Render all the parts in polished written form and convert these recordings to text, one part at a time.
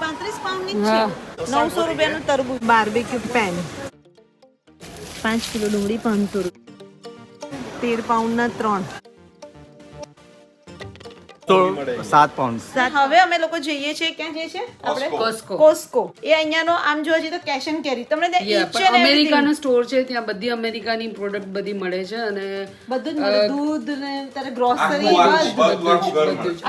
35 પાઉન્ડની જ છે. 900 રૂપિયાનું તરબૂચ. બાર્બેક્યુ પેન 5 કિલો ડુંગળી 500 રૂપિયા. 13 પાઉન્ડના 3. તો 7 પાઉન્ડ. હવે અમે લોકો જઈએ છીએ, ક્યાં જઈએ છીએ આપણે? કોસ્કો. એ અહીંયાનો આમ જોવા જઈએ તો કેશ એન્ડ કેરી. તમને ત્યાં each and everything. અમેરિકાનો સ્ટોર છે, ત્યાં બધી અમેરિકાની પ્રોડક્ટ બધી મળે છે અને બધું જ મળે. દૂધ ને તારે ગ્રોસરી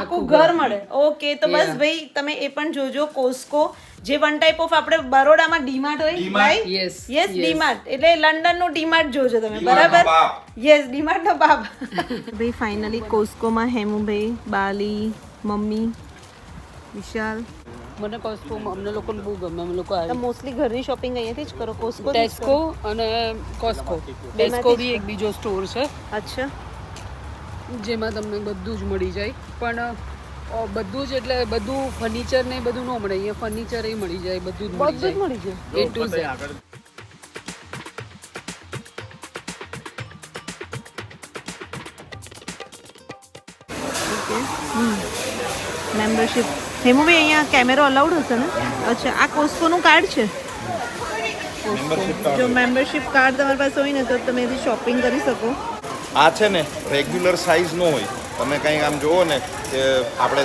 આખું ઘર મળે. ઓકે, તો બસ ભાઈ તમે એ પણ જોજો. કોસ્કો જે વન ટાઈપ ઓફ આપણે બરોડામાં ડીમાર્ટ હોય, રાઈટ? યસ, ડીમાર્ટ એટલે લંડન નું ડીમાર્ટ જોજો તમે, બરાબર? યસ, ડીમાર્ટ નો બાપ. ભાઈ ફાઇનલી કોસ્કોમાં હેમુભાઈ, બાલી, મમ્મી, વિશાલ. મને કોસ્કો અમને લોકોને બહુ ગમે. અમે લોકો તો મોસ્ટલી ઘરની શોપિંગ અહીંયાથી જ કરો. કોસ્કો, ટેસ્કો અને કોસ્કો. ટેસ્કો બી એક બીજો સ્ટોર છે. અચ્છા. જેમાં તમને બધું જ મળી જાય, પણ બધું જ એટલે બધું ફર્નિચર ને બધું ન મળે. અહીંયા ફર્નિચર એ મળી જાય, બધું જ મળી જાય. A to Z. Membership. Hemubhai અહીંયા કેમેરો અલાઉડ હશે ને? અચ્છા, આ કોસ્કોનું કાર્ડ છે. જો મેમ્બરશિપ કાર્ડ તમારી પાસે હોય ને તો તમે એથી શોપિંગ કરી શકો. આ છે ને રેગ્યુલર સાઇઝ નો હોય. તમે કંઈક આમ જોવો ને કે આપણે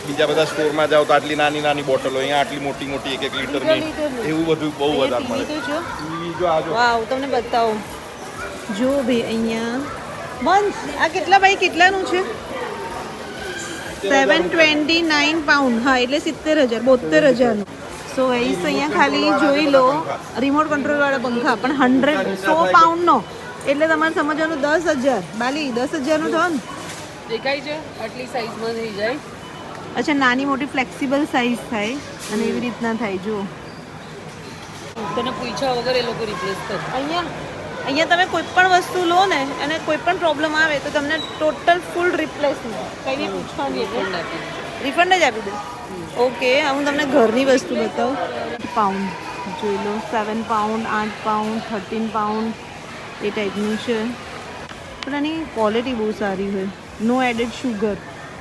બીજા બધા સ્ટોરમાં જાઓ તો આટલી નાની નાની બોટલો, અહીંયા આટલી મોટી મોટી 1 લીટરની, એવું બધું બહુ વધારે મળે. જો આ જો, વાવ, તમને બતાવો. જો ભાઈ અહીંયા બંધ. આ કેટલા ભાઈ કેટલાનું છે? 729 પાઉન્ડ. હા, એટલે 70,000, 72,000 નું. સો ગાઈસ અહીંયા ખાલી જોઈ લો રિમોટ કંટ્રોલ વાળા પંખા, પણ 100 પાઉન્ડ નો એટલે તમારે સમજવાનું 10,000. બાલી 10,000 નું થયું ને? દેખાય છે આટલી સાઈઝમાં થઈ જાય. અચ્છા, નાની મોટી ફ્લેક્સિબલ સાઈઝ થાય અને એવી રીતના થાય. જો તને પૂછ્યા વગર એ લોકો રિપ્લેસ કરે. અહીંયા તમે કોઈ પણ વસ્તુ લો ને અને કોઈ પણ પ્રોબ્લેમ આવે તો તમને ટોટલ ફૂલ રિપ્લેસમેન્ટ, કંઈ નહીં પૂછવાનું, રિફંડ જ આપી દે. ઓકે, હું તમને ઘરની વસ્તુ બતાવું. પાઉન્ડ જોઈ લો. 7 પાઉન્ડ, 8 પાઉન્ડ, 13 પાઉન્ડ એ ટાઈપનું છે. પણ આની ક્વોલિટી બહુ સારી હોય. નો એડેડ શુગર.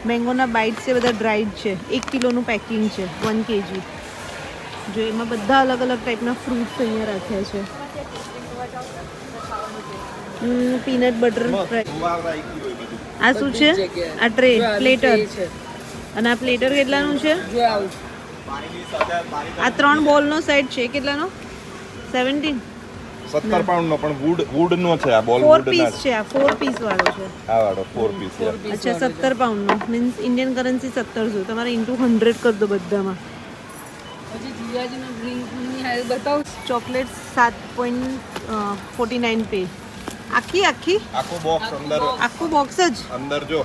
મેંગોના બાઇટ્સ છે, બધા ડ્રાઈડ છે. 1 કિલોનું પેકિંગ છે, 1 kg. જો એમાં બધા અલગ અલગ ટાઈપના ફ્રૂટ્સ અહીંયા રાખ્યા છે. Peanut butter. આ શું છે? આ ટ્રે પ્લેટર. અને આ પ્લેટર કેટલાનું છે? આ 3 બોલનો સેટ છે. કેટલાનો? 17 પાઉન્ડ નો, પણ વુડ નો છે. આ બોલ 4 પીસ છે. આ 4 પીસ વાળો છે. આ વાળો 4 પીસ છે. અચ્છા, 17 પાઉન્ડ નો મીન્સ ઇન્ડિયન કરન્સી 1700. તમારે ઇન્ટુ 100 કરી દો બધામાં. પછી જીજાજીનો ડ્રિંકની હેલ્થ બતાવો. Chocolate 7.49 pay. આખો બોક્સ અંદર, આખું બોક્સ જ અંદર જો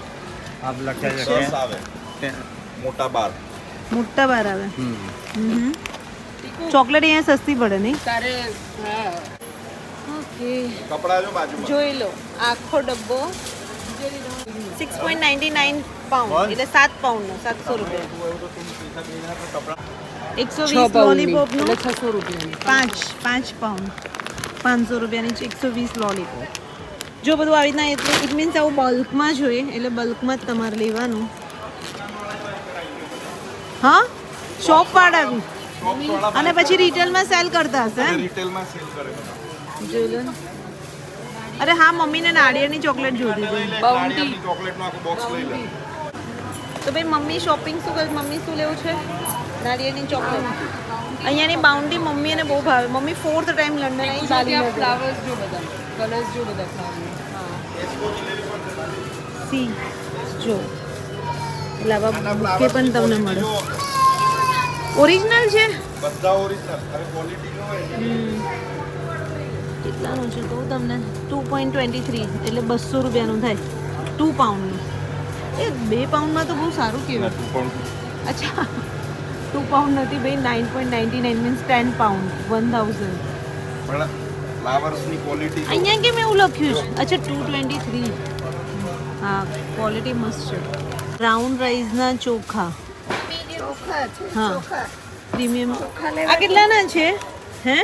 આપ લખ્યા છે આવે મોટા બાર. મોટા બાર આવે. ચોકલેટ અહીંયા સસ્તી પડે નહીં? તારે ઓકે, કપડા જો બાજુમાં જોઈ લો. આખો ડબ્બો 6.99 પાઉન્ડ એટલે 7 પાઉન્ડનો 700 રૂપિયા. 120 લોલીપોપનું 600 રૂપિયા. 5 પાઉન્ડ 500 રૂપિયાની છે. 120 લોલીપોપ. જો બધું આવી રીતના, એટલે ઇટ મીન્સ આવું બલ્કમાં જોઈએ, એટલે બલ્કમાં જ તમારે લેવાનું. હા, શોપ વાળા અને પછી રિટેલમાં સેલ કરતા હશે. રિટેલમાં સેલ કરે. જોઈ લો. અરે હા, મમ્મીને નાળિયેરની ચોકલેટ જોઈતી હતી. બાઉન્ટી ચોકલેટનો આખો બોક્સ લઈ લે. તો ભાઈ મમ્મી શોપિંગ શું કરે? મમ્મી શું લેવું છે? નાળિયેરની ચોકલેટ. અહીંયાની બાઉન્ટી મમ્મીને બહુ ભાવે. મમ્મી 4th ટાઈમ લંડન આવી. બાલીનગર. ફ્લાવર્સ જો બધા, કલર્સ જો બધા ફ્લાવર્સ. સી જો એટલે આવા બુકે પણ તમને મળે. ઓરિજિનલ છે બધા ઓરિજિનલ. અરે ક્વોલિટી નો હોય ને. કેટલાનું છે કહું તમને? 2.23 એટલે 200 રૂપિયાનું થાય. 2 પાઉન્ડનું. એ 2 પાઉન્ડમાં તો બહુ સારું કહેવાય. અચ્છા, 2 પાઉન્ડ નથી ભાઈ. 9.99 મીન્સ 10 પાઉન્ડ 1000. પણ ફ્લાવર્સની ક્વોલિટી અહીંયા કેમ એવું લખ્યું છે? અચ્છા, 223. હા, ક્વોલિટી મસ્ત છે. બ્રાઉન રાઈસના ચોખા. હા, પ્રીમિયમ. આ કેટલાના છે? હે,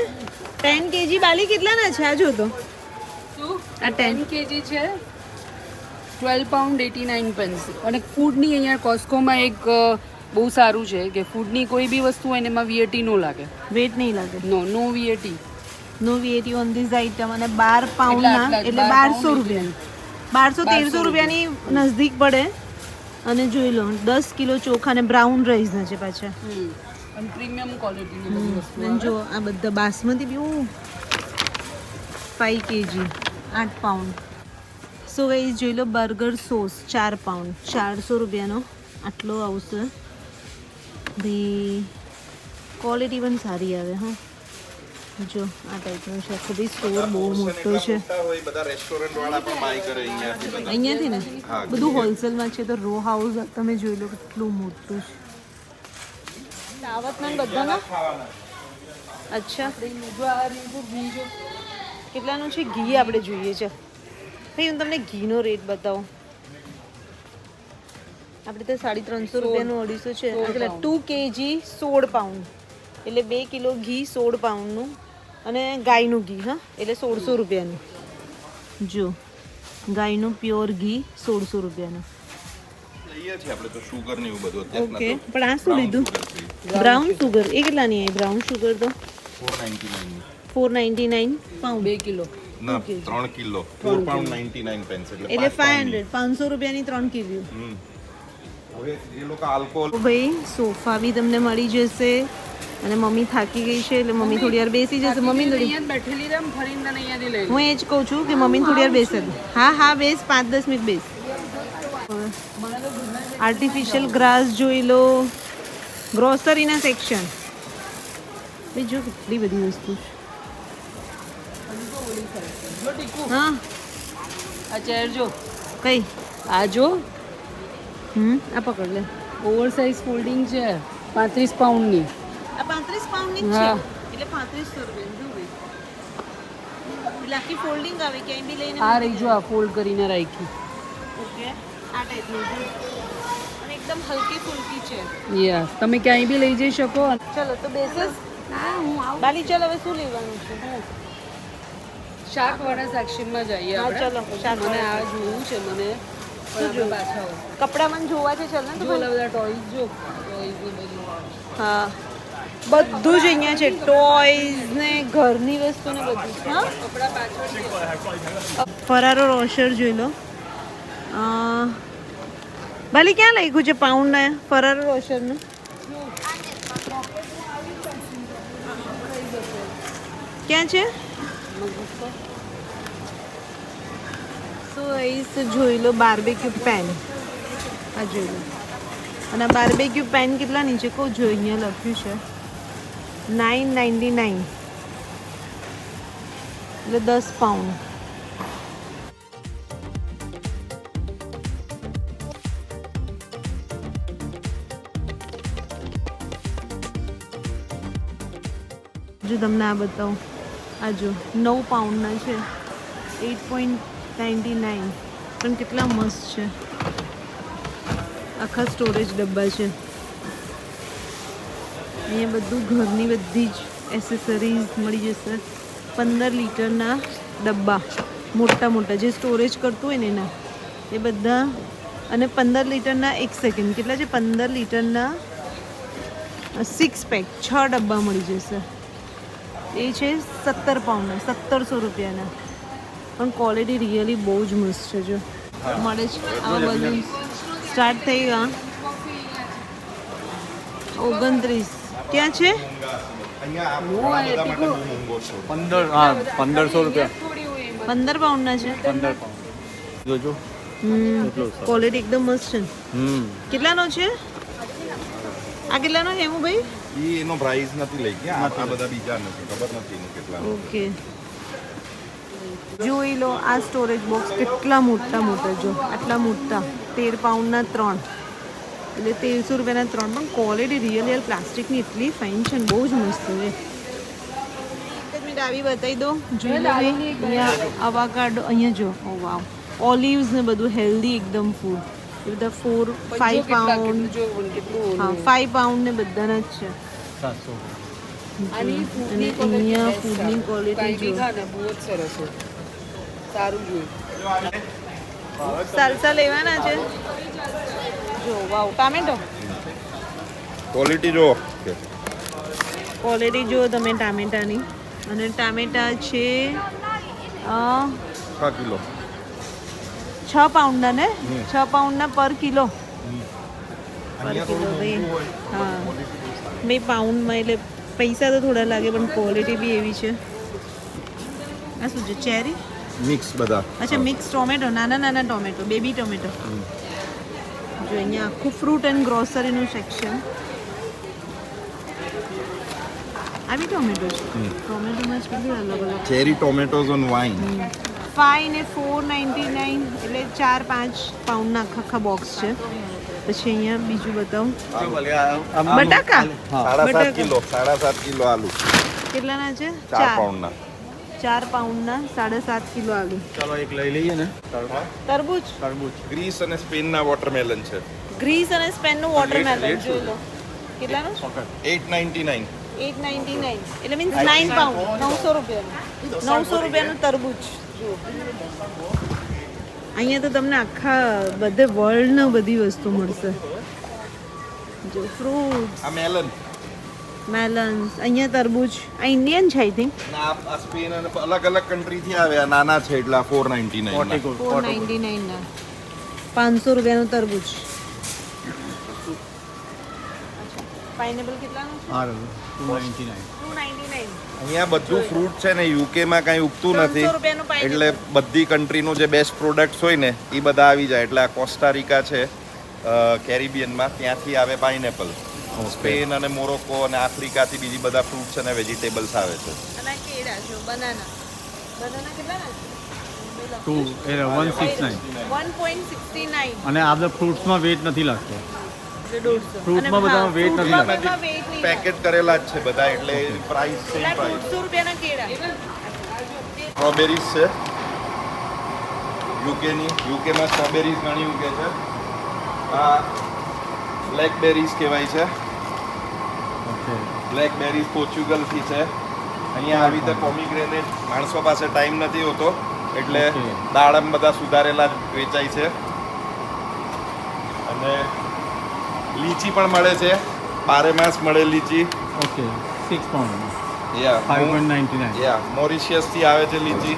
10 kg. બાલી કેટલાના છે? આ જો તો. આ 10 kg છે, 12 પાઉન્ડ 89 pence. અને ફૂડની અહીંયા કોસ્કોમાં એક બહુ સારું છે કે ફૂડની કોઈ બી વસ્તુ હોય ને એમાં વીએટી નો લાગે. વેટ નહીં લાગે. નો વીએટી. નો વીએટી ઓન ધીસ આઇટમ અને 12 પાઉન્ડના એટલે 1200 રૂપિયા. 1200-1300 રૂપિયાની નજદીક પડે. અને જોઈ લો 10 કિલો ચોખા અને બ્રાઉન રાઈસના છે પાછા. અને પ્રીમિયમ ક્વોલિટીની બધી વસ્તુ. અને જો આ બધા બાસમતી બી 5 kg 8 પાઉન્ડ. સો ગાઈસ જોઈ લો બર્ગર સોસ 4 પાઉન્ડ 400 રૂપિયાનો આટલો આવશે. ધી ક્વોલિટી પણ સારી આવે. હા જો આ ટાઈપનું છે. આખો બી સ્ટોર બહુ મોટો છે. બધા રેસ્ટોરન્ટ વાળા પણ બાય કરે અહીંયાથી. અહીંયાથી ને બધું હોલસેલમાં છે. તો રો હાઉસ તમે જોઈ લો કેટલું મોટું છે. દાવતના બધાના અચ્છા કેટલાનું છે ઘી આપણે જોઈએ છે. ભાઈ હું તમને ઘીનો રેટ બતાવું. આપણે તો 350 રૂપિયાનું 250 છે. એટલે 2 kg 16 પાઉન્ડ એટલે 2 કિલો ઘી 16 પાઉન્ડનું અને ગાયનું ઘી. હા એટલે 1600 રૂપિયાનું. જો ગાયનું પ્યોર ઘી 1600 રૂપિયાનું. લઈએ છીએ આપણે તો શુગર ને એવું બધું અત્યારે. ઓકે પણ આ શું લીધું? Brown sugar. એ કેટલાની આવી બ્રાઉન શુગર? તો 499 પાઉન્ડ. 2 કિલો. ના 3 કિલો 4 pound 99 pence એટલે 500 રૂપિયાની 3 કિલો. હવે એ લોકો આલ્કોહોલ. ભાઈ સોફા બી તમને મળી જશે. અને મમ્મી થાકી ગઈ છે એટલે મમ્મી થોડી વાર બેસી જશે. મમ્મી થોડી અહીંયા બેઠેલી રહે ફરીને અહીંયાથી લઈ. હું એ જ કહું છું કે મમ્મી થોડી વાર બેસે. હા હા બેસ 5-10 મિનિટ બેસ. આર્ટિફિશિયલ ગ્રાસ જોઈ લો. ગ્રોસરીના સેક્શન બીજું કેટલી બધી વસ્તુ છે. હા આ ચેર જો કઈ આ જો આ પકડ લે. ઓવર સાઇઝ ફોલ્ડિંગ છે 35 પાઉન્ડની. આ 35 પાઉન્ડની જ છે. હા. એટલે 3500 રૂપિયા જો ભાઈ. એટલે આખી ફોલ્ડિંગ આવે ક્યાંય બી લઈને. આ રહી જો આ ફોલ્ડ કરીને રાખી. ઓકે આ ટાઈપનું છે. અને એકદમ હલકી ફુલકી છે. યસ તમે ક્યાંય બી લઈ જઈ શકો. ચલો તો બેસીસ. બાલી ચાલ હવે શું લેવાનું છે? શાકવાળા સેક્શનમાં જઈએ હા, આપણે. ચલો, શાકવાળા મને આ જોવું છે મને. શું જોવું? પાછા આવો. કપડા મને જોવા છે. ચાલ ને તો જો ઓલા બધા ટોયઝ જો ટોયઝ ને બધું. હા બધું જ અહીંયા છે. ટોયઝ ને ઘરની વસ્તુ ને બધું. હા કપડા પાછળ છે. ફરારો રોશર જોઈ લો. બાલી ક્યાં લખ્યું છે પાઉન્ડના ફરારો રોશરનું? ક્યાં છે? સો એ જોઈ લો બાર્બેક્યુ પેન. આ જોઈ લો. અને આ બાર્બેક્યુ પેન કેટલાની છે કહું જો અહીંયા લખ્યું છે 999 એટલે 10 પાઉન્ડ. જો તમને આ બતાવું. આ જો 9 પાઉન્ડના છે 8.99 પણ કેટલા મસ્ત છે. આખા સ્ટોરેજ ડબ્બા છે. અહીંયા બધું ઘરની બધી જ એસેસરીઝ મળી જશે. 15 લીટરના ડબ્બા મોટા મોટા જે સ્ટોરેજ કરતું હોય ને એના એ બધા. અને 15 લીટરના 1 સેકન્ડ કેટલા છે? 15 લીટરના 6 પેક 6 ડબ્બા મળી જશે. એ છે 17 પાઉન્ડના 1700 રૂપિયાના. પણ ક્વોલિટી રિયલી બહુ જ મસ્ત છે. જો મળે છે આવા બધું. સ્ટાર્ટ થઈ ગયા 29. ક્યાં છે? અહીંયા આ બધા માટે બહુ મોંઘો છે. 1500 રૂપિયા 15 પાઉન્ડના છે. 15 પાઉન્ડ જોજો. ક્વોલિટી એકદમ મસ્ત છે. કેટલાનો છે આ? કેટલાનો છે હેમુ ભાઈ? ઈ એનો પ્રાઇસ નથી લઈ ગયા. આ બધા બીજા નથી ખબર નથી એનું કેટલા. ઓકે જોઈ લો આ સ્ટોરેજ બોક્સ કેટલા મોટા મોટા. જો આટલા મોટા 13 પાઉન્ડના 3 એટલે 1300 રૂપિયાના 3. પણ ક્વોલિટી રિયલી પ્લાસ્ટિકની એટલી ફાઇન છે ને બહુ જ મસ્ત છે. એક જ મિનિટ આવી બતાવી દો. જોઈ લો અહીંયા અવાકાડો. અહીંયા જો ઓ વાવ ઓલિવ્સ ને બધું હેલ્ધી એકદમ ફૂડ. એ બધા 5 પાઉન્ડ. હા 5 પાઉન્ડ ને બધાના જ છે. 700 આની અને ફૂડની અહીંયા ફૂડની ક્વોલિટી જો બહુ જ સરસ છે. સારું જોયું. સાલસા લેવાના છે. જો વાવ ટામેટો ક્વોલિટી જો ક્વોલિટી જુઓ તમે ટામેટાની. અને ટામેટા છે 6 કિલો 6 પાઉન્ડના ને 6 પાઉન્ડના પર કિલો. અહીંયા કિલો થોડું ભાઈ. મોંઘું હોય હા ભાઈ પાઉન્ડમાં એટલે પૈસા તો થોડા લાગે પણ ક્વોલિટી બી એવી છે. આ શું છે ચેરી? મિક્સ બધા અચ્છા મિક્સ ટોમેટો, નાના નાના ટોમેટો, બેબી ટોમેટો. જો અહીંયા આખું ફ્રૂટ એન્ડ ગ્રોસરીનું સેક્શન. આવી ટોમેટો છે. ટોમેટોમાં જ કેટલી અલગ અલગ. ચેરી ટોમેટોઝ ઓન વાઇન 5 ને 4.99 એટલે 4-5 પાઉન્ડના આખા બોક્સ છે. પછી અહીંયા બીજું બતાવું. બટાકા 7.5 કિલો 7.5 કિલો આલુ કેટલાના છે? 4 પાઉન્ડના 4 પાઉન્ડના 7.5 કિલો આલુ. ચાલો એક લઈ લઈએ ને તરબૂચ, ગ્રીસ અને સ્પેનના વોટરમેલન છે ગ્રીસ અને સ્પેનનું વોટરમેલન જોઈ લો. કેટલાનું? 8.99 8.99 એટલે મીન્સ 9 પાઉન્ડ, 900 રૂપિયાનું. 900 રૂપિયાનું તરબૂચ. અહીંયા તો તમને આખા બધે વર્લ્ડની બધી વસ્તુ મળશે. જો ફ્રૂટ્સ, આ મેલન મેલન્સ, અહીંયા તરબૂચ. આ ઇન્ડિયન છે આઈ થિંક. ના આ સ્પેન અને અલગ અલગ કન્ટ્રીથી આવ્યા નાના છે એટલે 4.99 4.99 ના 500 રૂપિયાનું તરબૂચ. પાઇનેપલ કેટલાનું છે? 299 299. અહીંયા બધું ફ્રૂટ છે ને યુકે માં કઈ ઉગતું 300 નથી રૂપિયાનું pineapple. એટલે બધી કન્ટ્રીનું જે બેસ્ટ પ્રોડક્ટ્સ હોય ને એ બધા આવી જાય એટલે આ કોસ્ટારિકા છે કેરિબિયનમાં ત્યાંથી આવે પાઇનેપલ. સ્પેન અને મોરોકો અને આફ્રિકાથી બીજી બધા ફ્રૂટ્સ અને વેજીટેબલ્સ આવે છે. અને આ કેળા છે, બનાના. બનાના કેટલાના છે? 169 1.69 અને આ બધા ફ્રૂટ્સમાં વેટ નથી લાગતો. એટલે 150. ફ્રૂટમાં બધામાં weight નથી ફ્રૂટમાં લાગતું. બધામાં weight નહીં પેકેટ કરેલા જ છે બધા એટલે પ્રાઇસ સેમ લાગે. પ્રાઇસ. 150 રૂપિયાના કેળા. સ્ટ્રોબેરીઝ છે યુકેની. યુકેમાં સ્ટ્રોબેરીઝ ઘણી ઉગે છે. આ બ્લેકબેરીઝ કહેવાય છે. ઓકે બ્લેકબેરીઝ પોર્ચુગલથી છે. અહીંયા આવી રીતે પોમીગ્રેનેટ માણસો પાસે ટાઈમ નથી હોતો એટલે Okay. દાડમ બધા સુધારેલા જ વેચાય છે. અને લીચી પણ મળે છે, બારે માસ મળે લીચી. ઓકે 6 પાઉન્ડ યા 5.99 યા મોરિશિયસથી આવે છે લીચી.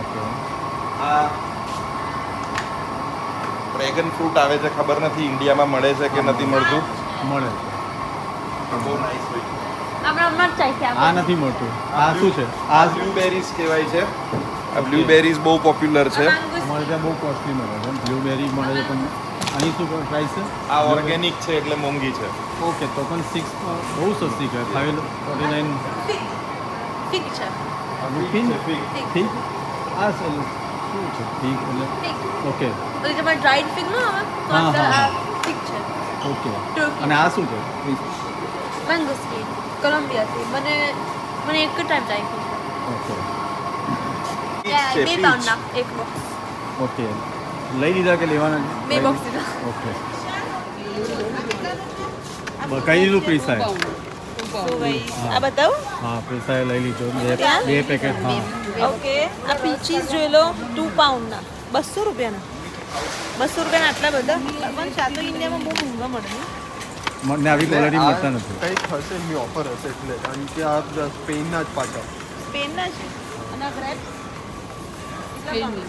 ઓકે આ ડ્રેગન ફ્રૂટ આવે છે, ખબર નથી ઇન્ડિયામાં મળે છે કે નથી મળતું. મળે છે. બહુ નાઈસ હોય. આ નથી મળતું. આ શું છે? આ બ્લુબેરીઝ કહેવાય છે. આ બ્લુબેરીઝ બહુ પોપ્યુલર છે. અમારે ત્યાં બહુ કોસ્ટલી મળે છે. બ્લુબેરી મળે છે પણ આની શું પ્રાઇસ છે? આ ઓર્ગેનિક છે એટલે મોંઘી છે. ઓકે તો પણ 6 બહુ સસ્તી કરે 549 ઠીક છે. ફીક ફીક. ફીક આ શું છે ફીક એટલે ઓકે તો તમારે ડ્રાઈડ ફિગ ન આવે તો હા, અંદર હા, આ ફિગ છે. Okay Turkey. અને આ શું છે? મેંગો સ્કીન કોલંબિયાથી મને એક જ ટાઈમ ચાખ્યું ઓકે પીચ છે, બે પીચ. પાઉન્ડના એક બોક્સ. ઓકે લઈ લીધા કે લેવાના? બે બોક્સ લીધા. ઓકે કઈ લીધું પ્રીસાએ? તો ભાઈ આ બતાવું. હા પ્રીસાએ લઈ લીધો ત્યાં? બે પેકેટ હા ઓકે આ પીચીસ જોઈ લો 2 પાઉન્ડના 200 રૂપિયાના. 200 રૂપિયાના આટલા બધા પણ ચા તો ઇન્ડિયામાં બહુ મોંઘા મળે ને. મને આવી ક્વોલિટી મળતા નથી. કંઈક હશે એમની ઓફર હશે એટલે કારણ કે આ સ્પેનના જ પાછા સ્પેનના છે અને આ ગ્રેપ્સ સ્પેનની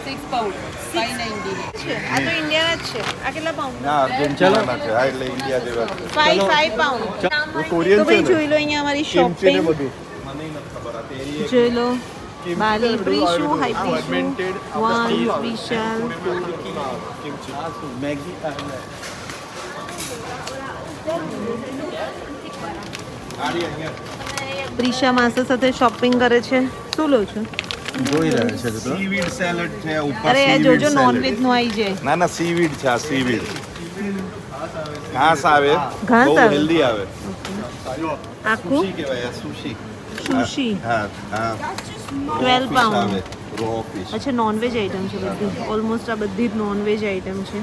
6 પાઉન્ડ 599 છે. આ તો ઇન્ડિયાના જ છે. આ કેટલા પાઉન્ડ? ના અર્જેન્ટિનાના છે. હા એટલે ઇન્ડિયા જેવા છે. 5 પાઉન્ડ. કોરિયન તો છે ભાઈ ને? જોઈ લો અહીંયા અમારી કિમચી ને શોપિંગ બધું મને નથી ખબર આ તેરી જોઈ લો. કિમચી બાલી ને બધું પ્રીશુ, આવેલું. હાઈ પ્રીશુ, Fermented, વાન, આપણે વિશાલ. કિમચી આ શું મેગી આડી અહીંયા પ્રિશા માસા સાથે શોપિંગ કરે છે. શું લો છો? જોઈ રહ્યા છે તો સીવીડ સેલેડ છે ઉપર. અરે આ seaweed જોજો salad. નોનવેજ નું આવી જાય. ના ના સીવીડ છે આ સીવીડ. ઘાસ આવે ઘાસ બહુ આવે? હેલ્ધી આવે. આખું સુશી કહેવાય આ સુશી. સુશી હા હા 12 પાઉન્ડ. Raw fish. અચ્છા નોનવેજ આઈટમ છે બધી. ઓલમોસ્ટ આ બધી જ નોનવેજ આઈટમ છે.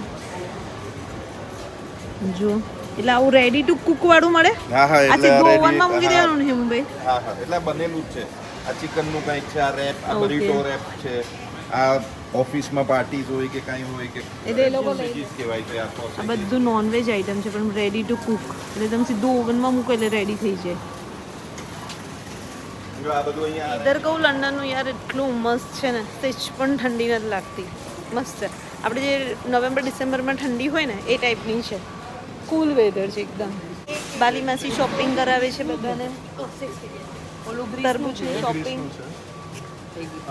જો એટલે આવું રેડી ટુ કુક વાળું મળે. હા હા આ એટલે સીધું ready- ઓવનમાં મૂકી હા. દેવાનું છે મુંબઈ. હા હા એટલે બનેલું જ છે. આ ચિકન નું કંઈક છે, આ રેપ, આ Okay. બરીટો રેપ છે, આ ઓફિસમાં પાર્ટીઝ હોય કે કાંઈ હોય કે એટલે એ લોકો લઈ sausages કહેવાય છે આ આ sausage. બધું નોનવેજ આઈટમ છે પણ રેડી ટુ કુક એટલે તમે સીધું ઓવનમાં મૂકો એટલે રેડી થઈ જાય. જો આ બધું અહીંયા ઇધર કહું લંડનનું યાર એટલું મસ્ત છે ને સેજ પણ ઠંડી નથી લાગતી. મસ્ત છે. આપણે જે નવેમ્બર ડિસેમ્બરમાં ઠંડી હોય ને એ ટાઈપની છે. કુલ વેધર છે એકદમ. બાલી માસી શોપિંગ કરાવે છે બધાને. ઓલું તરબૂચની શોપિંગ.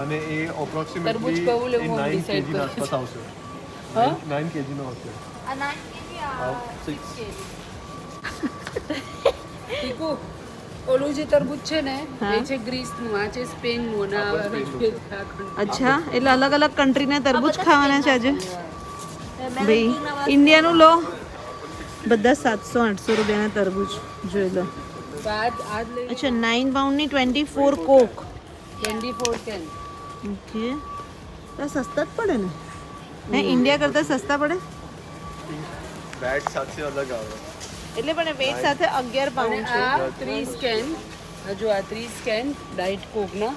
અને એ તરબૂચ અપ્રોક્સિમેટલી કયું લેવું હું 9 decide kg ના કરું. આસપાસ આવશે. હા? 9 kg નો હશે. ટીકુ ઓલું જે તરબૂચ છે ને હા. એ છે ગ્રીસનું, આ છે સ્પેનનું અને આ અચ્છા એટલે અલગ અલગ કન્ટ્રીના તરબૂચ ખાવાના છે આજે. ભાઈ ઇન્ડિયાનું લો બધા 700-800 રૂપિયાના તરબૂચ જોઈ લો. આજ લઈ અચ્છા 9 પાઉન્ડની 24 કોક. 24 કેન. ઓકે તો સસ્તા જ પડે ને હે ઇન્ડિયા કરતાં સસ્તા પડે બેટ સાથે અલગ આવે. એટલે પણ વેટ સાથે 11 અને પાઉન્ડ છે. આ 30 કેન જો આ 30 કેન ડાઇટ કોકના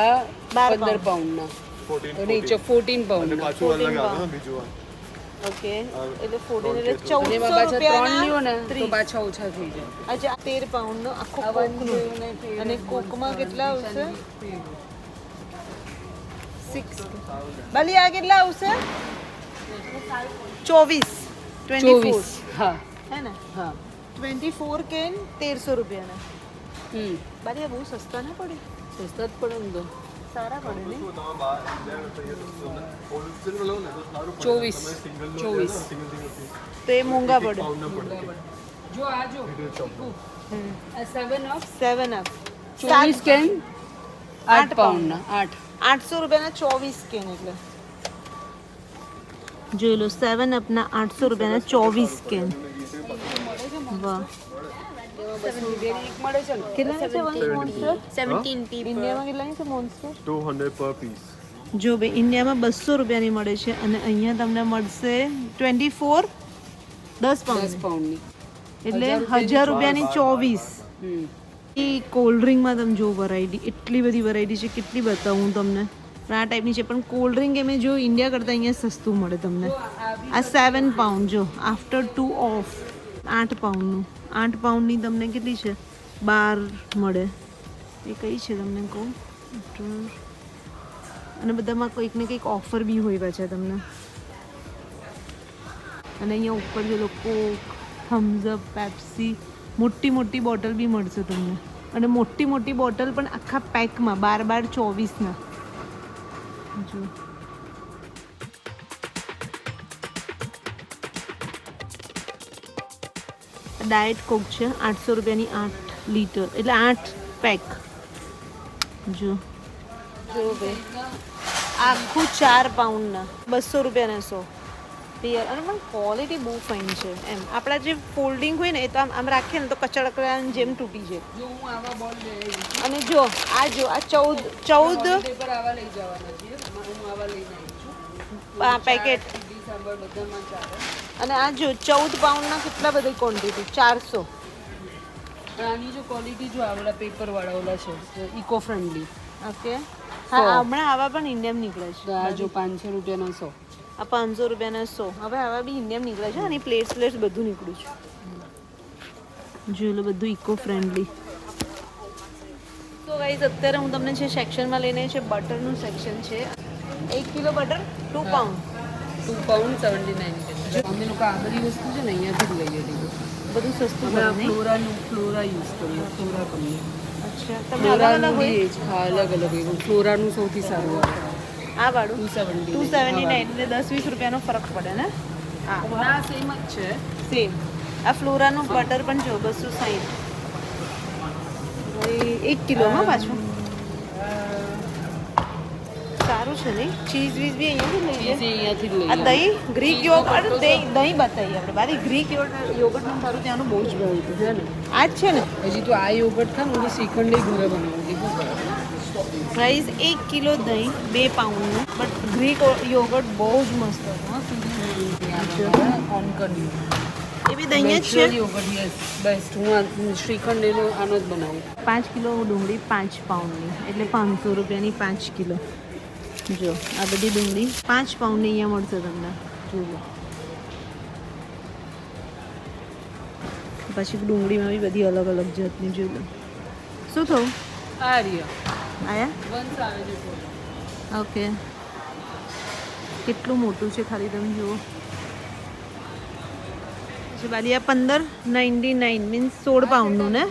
આ 15 પાઉન્ડના 14 નીચે 14 અને પાઉન્ડના પાછું અલગ 14 આવે ને બીજું આ. ઓકે એટલે 14 એટલે અને એમાં 1400 પાછા 3 લ્યો ને રૂપિયાના તો 30. પાછા ઓછા થઈ જાય. અચ્છા 13 પાઉન્ડનો આખો કોકનું અને કોકમાં કેટલા આવશે 6 બાલી આ કેટલા આવશે 24 24 હા હે ને હા 24 કેન 1300 રૂપિયાના. હમ બાલી આ બહુ સસ્તા ના પડે સસ્તા જ પડે ને તો સારા પડે ને હોલસેલ લો ને તો સારું પડે. 24 સિંગલ 24 સિંગલ સિંગલ તો એ મોંઘા પડે. પાઉન્ડ ના પડે. જો આ જો આ 7 ઓફ 7 અપ 24 કેન 8 8 પાઉન્ડના 8 800 રૂપિયાના 24 કેન એટલે જોઈ લો 7 અપના 800 રૂપિયાના 24 કેન. વાહ એક મળે છે ને કેટલા છે મોન્સ્ટર 17p ઇન્ડિયામાં કેટલાની છે મોન્સ્ટર 200 પર પીસ. જો ભાઈ ઇન્ડિયામાં 200 રૂપિયાની મળે છે અને અહીંયા તમને મળશે 24 10 પાઉન્ડ 10 પાઉન્ડની એટલે 1000 રૂપિયાની 24. હમ એ કોલ્ડ ડ્રિંકમાં તમે જો વેરાયટી એટલી બધી વેરાયટી છે કેટલી બતાવું હું તમને પણ આ ટાઈપની છે પણ કોલ્ડ ડ્રિંક એમ જો ઇન્ડિયા કરતાં અહીંયા સસ્તું મળે તમને. આ 7 પાઉન્ડ જો આફ્ટર 2 ઓફ 8 પાઉન્ડનું 8 પાઉન્ડની તમને કેટલી છે 12 મળે. એ કઈ છે તમને કહું અને બધામાં કંઈક ને કંઈક ઓફર બી હોય પાછા તમને. અને અહીંયા ઉપર જે લોકો થમ્સઅપ પેપ્સી મોટી મોટી બોટલ બી મળશે તમને અને મોટી મોટી બોટલ પણ આખા પેકમાં 12-24 ના જો ડાયટ કોક છે 800 રૂપિયાની 8 લીટર એટલે 8 પેક જો ભાઈ આખું 4 પાઉન્ડના 200 રૂપિયાના 100 યાર અને પણ ક્વોલિટી બહુ ફાઇન છે એમ આપણા જે ફોલ્ડિંગ હોય ને એ તો આમ રાખીએ ને તો કચડાની જેમ તૂટી જાય. જો હું આવા બોલ લઈ આવી અને જો આ 14 પેપર આવા લઈ જવાના છે હું આવા લઈને આવી છું આ પેકેટ ડિસેમ્બર બધામાં ચાલે અને આ જો 14 પાઉન્ડના કેટલા બધી ક્વોન્ટિટી 400. પણ આની જો ક્વોલિટી જો આવડા પેપર વાળા ઓલા છે ઇકો ફ્રેન્ડલી ઓકે હા હમણાં આવા પણ ઇન્ડિયામાં નીકળે છે. આ જો 500 રૂપિયાના 100 આ 500 રૂપિયાના 100 હવે આવા બી ઇન્ડિયામાં નીકળે છે અને પ્લેટ્સ બધું નીકળ્યું છે. જોઈ લો બધું ઇકો ફ્રેન્ડલી. તો ગાઈઝ અત્યારે હું તમને જે સેક્શનમાં લઈને છે બટરનું સેક્શન છે 1 કિલો બટર 2 પાઉન્ડ £2.79 અમે લોકો આ બધી વસ્તુ છે ને અહીંયાથી જ લઈએ લીધું બધું સસ્તું અમે પડે આ નહીં? ફ્લોરા યુઝ કરીએ ફ્લોરા કંપની અચ્છા તમે અલગ અલગ હોય હા અલગ અલગ હોય ફ્લોરાનું સૌથી સારું આવે આ વાળું 279 279 એટલે 10-20 રૂપિયાનો ફરક પડે ને હા ના સેમ જ છે સેમ આ ફ્લોરાનું બટર પણ જો 260 1 કિલોમાં પાછું સારું છે નહીં ચીઝ વીઝ બી અહીંયાથી લઈએ અહીંયાથી જ આ લઈએ દહીં ગ્રીક યોગર્ટ દહીં બતાવીએ આપણે બારી ગ્રીક યોગર્ટનું સારું ત્યાંનું બહુ જ ભાવ્યું છે ને આ જ છે ને હજી તો આ યોગર્ટ ખા ને શ્રીખંડ ઘરે બનાવું પ્રાઇસ 1 કિલો દહીં 2 પાઉન્ડનું બટ ગ્રીક યોગર્ટ બહુ જ મસ્ત હતું ઓન કર્યું એ બી દહીં જ છે યોગર્ટ યસ બેસ્ટ હું શ્રીખંડ એનો આનો જ બનાવું 5 કિલો ડુંગળી 5 પાઉન્ડની એટલે 500 રૂપિયાની 5 કિલો જો આ બધી ડુંગળી 5 પાઉન્ડની અહીંયા મળશે તમને જોઈ પછી ડુંગળીમાં બી બધી અલગ અલગ જાતની જોઈ લો શું થયું આ રહ્યા આયા વંશ આવે છે ફૂલ. ઓકે કેટલું મોટું છે ખાલી તમે જુઓ પછી બાલી આ 15.99 મીન્સ 16 પાઉન્ડનું ને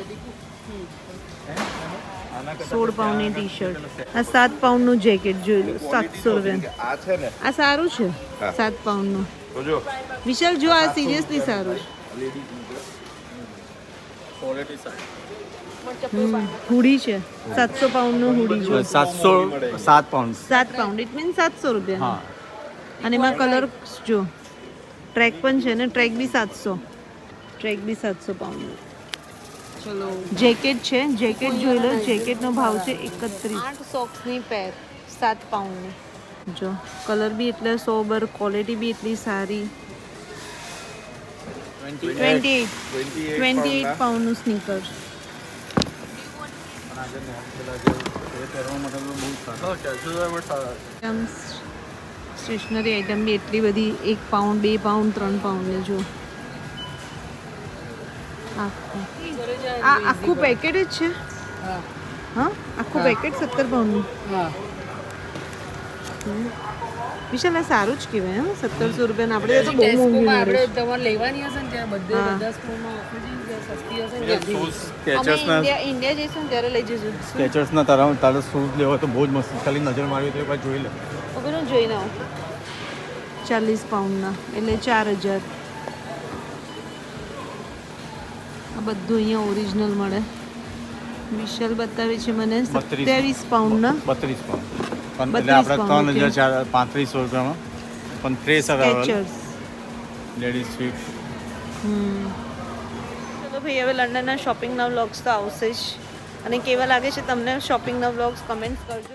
16 પાઉન્ડની ટી શર્ટ આ 7 પાઉન્ડનું જેકેટ જોઈ લો 700 રૂપિયા આ છે ને આ સારું છે હા. 7 પાઉન્ડનું તો જો વિશાલ જો આ સિરિયસલી સારું છે હુડી છે 700 પાઉન્ડનું હુડી જો 7 પાઉન્ડ 7 પાઉન્ડ ઇટ મીન્સ 700 રૂપિયા અને એમાં કલર જો ટ્રેક પણ છે ને ટ્રેક બી 700 ટ્રેક બી 700 પાઉન્ડ ચલો જેકેટ છે જેકેટ જોઈ લો જેકેટનો ભાવ છે 31 8 સોક્સની પેર 7 પાઉન્ડની જો કલર બી એટલે સોબર ક્વોલિટી બી એટલી સારી 28 પાઉન્ડનું સ્નીકર સ્ટેશનરી આઈટમ બી એટલી બધી 1 પાઉન્ડ 2 પાઉન્ડ 3 પાઉન્ડની જો આ આખું પેકેટ જ છે હા હા આખું પેકેટ 17 પાઉન્ડનું હા વિશાલ આ સારું જ કહેવાય હા 1700 રૂપિયા આપણે તો બહુ મોંઘું ટેસ્કોમાં મળે આપણે તમારે લેવાની હશે ને ત્યાં બધે હા. બધા સ્ટોરમાં ઓફર છે ને સસ્તી હશે ને ત્યાંથી. અમે ઇન્ડિયા જઈશું ને ત્યારે લઈ જઈશું સ્કેચર્સના તારે શૂઝ લેવા તો બહુ જ મસ્ત ખાલી નજર મારી તો એકવાર જોઈ લે ઓકેનું જોઈને આવો 40 પાઉન્ડના એટલે 4000 આ બધું અહીંયા ઓરિજિનલ મળે વિશાલ બતાવે છે મને 27 પાઉન્ડના 32 પાઉન્ડ પણ 32 એટલે આપણે 3435 રૂપિયામાં પણ ફ્રેશ આવે સ્કેચર્સ લેડીઝ ફિટ ચલો ભાઈ હવે લંડનના શોપિંગના વ્લોગ્સ તો આવશે જ અને કેવા લાગે છે તમને શોપિંગના વ્લોગ્સ કમેન્ટ્સ કરજો